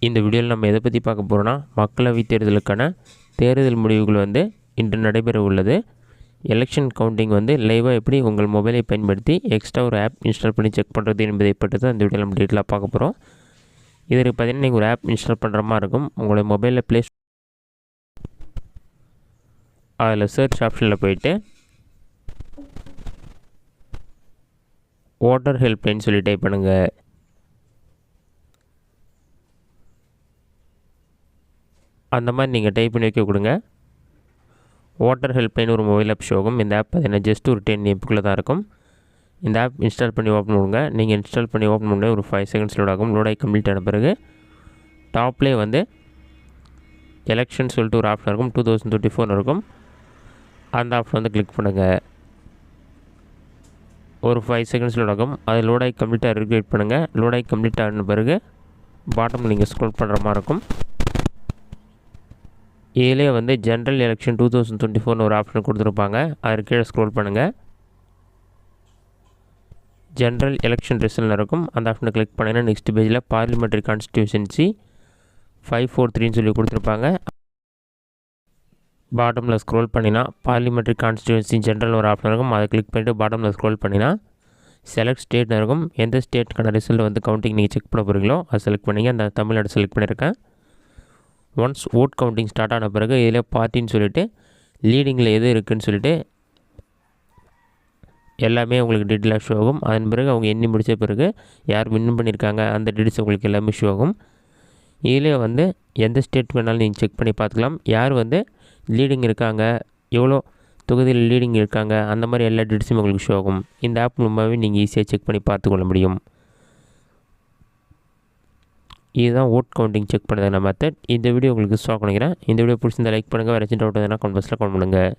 இந்த வீடியோவில் நம்ம எதை பற்றி பார்க்க போகிறோன்னா, மக்களவைத் தேர்தலுக்கான தேர்தல் முடிவுகள் இன்று நடைபெற உள்ளது. எலெக்ஷன் கவுண்டிங் லைவாக எப்படி உங்கள் மொபைலை பயன்படுத்தி எக்ஸ்ட்ரா ஒரு ஆப் இன்ஸ்டால் பண்ணி செக் பண்ணுறது என்பதை பற்றி தான் இந்த வீடியோவில் நம்ம டீட்டெயிலாக பார்க்க போகிறோம். இதற்கு பார்த்தீங்கன்னா நீங்கள் ஒரு ஆப் இன்ஸ்டால் பண்ணுற மாதிரி இருக்கும். உங்களுடைய மொபைலில் அதில் சர்ச் ஆப்ஷனில் போயிட்டு வாட்டர் ஹெல்ப்லைன்னு சொல்லி டைப் பண்ணுங்கள். அந்த மாதிரி நீங்கள் டைப் பண்ணி வைக்க கொடுங்க. வாட்டர் ஹெல்ப்லைன் ஒரு மொபைல் ஆப் ஷோ ஆகும். இந்த ஆப் பார்த்தீங்கன்னா ஜஸ்ட் ஒரு 10 MB தான் இருக்கும். இந்த ஆப் இன்ஸ்டால் பண்ணி ஓப்பன் பண்ணுங்க. நீங்கள் இன்ஸ்டால் பண்ணி ஓப்பன் பண்ணி ஒரு 5 செகண்ட்ஸ் லோட் ஆகும். லோட் ஆகி கம்ப்ளீட் ஆன பிறகு டாப்லேயே எலெக்ஷன் சொல்லிட்டு ஒரு ஆப்ஷன் இருக்கும். 2024 இருக்கும். அந்த ஆப்ஷன் கிளிக் பண்ணுங்கள். ஒரு 5 செகண்ட்ஸ் லோட் ஆகும். அது லோட் ஆகி கம்ப்ளீட்டாக வெயிட் பண்ணுங்கள். லோட் ஆகி கம்ப்ளீட் ஆன பிறகு பாட்டம் நீங்கள் ஸ்க்ரோல் பண்ணுற மாதிரி இருக்கும். இதிலே ஜென்ரல் எலெக்ஷன் 2024 ஒரு ஆப்ஷன் கொடுத்துருப்பாங்க. அதற்கு கீழே ஸ்க்ரோல் பண்ணுங்கள். ஜென்ரல் எலெக்ஷன் ரிசல்ட் இருக்கும். அந்த ஆப்ஷனை கிளிக் பண்ணிங்கன்னா நெக்ஸ்ட் பேஜில் பார்லிமெண்ட்ரி கான்ஸ்டியூஷன்சி 543 சொல்லி கொடுத்துருப்பாங்க. பாட்டமில் ஸ்க்ரோல் பண்ணினா பார்லிமெண்ட்ரி கான்ஸ்டியூஷன்சி ஜென்ரல் ஒரு ஆப்ஷன் இருக்கும். அதை கிளிக் பண்ணிவிட்டு பாட்டமில் ஸ்க்ரோல் பண்ணினா செலக்ட் ஸ்டேட்னு இருக்கும். எந்த ஸ்டேட்டுக்கான ரிசல்ட் கவுண்டிங் நீங்கள் செக் பண்ண போகிறீங்களோ அதை செலக்ட் பண்ணிங்க. அந்த தமிழ்நாடு செலக்ட் பண்ணியிருக்கேன். ஒன்ஸ் ஓட் கவுண்டிங் ஸ்டார்ட் ஆன பிறகு இதில் பார்ட்டின்னு சொல்லிவிட்டு லீடிங்கில் எது இருக்குதுன்னு சொல்லிட்டு எல்லாமே உங்களுக்கு டீட்டெயிலாக ஷோ ஆகும். அதன் பிறகு அவங்க எண்ணி முடித்த பிறகு யார் வின் பண்ணியிருக்காங்க அந்த டீட்டெயில்ஸ் உங்களுக்கு எல்லாமே ஷோ ஆகும். இதில் எந்த ஸ்டேட் வேணாலும் நீங்கள் செக் பண்ணி பார்த்துக்கலாம். யார் லீடிங் இருக்காங்க, எவ்வளோ தொகுதியில் லீடிங் இருக்காங்க, அந்த மாதிரி எல்லா டீட்டெயில்ஸும் உங்களுக்கு ஷோ ஆகும். இந்த ஆப் மூலமாகவே நீங்கள் ஈஸியாக செக் பண்ணி பார்த்துக்கொள்ள முடியும். இதுதான் ஓட் கவுண்டிங் செக் பண்ணுறதுன மெத்தட். இந்த வீடியோ உங்களுக்கு ஷோ பண்ணிக்கிறேன். இந்த வீடியோ பிடிச்சிருந்தா லைக் பண்ணுங்கள். வேறு ஏதாச்சும் டவுட் எதுனா கமெண்ட் பாக்ஸில் கமெண்ட் பண்ணுங்கள்.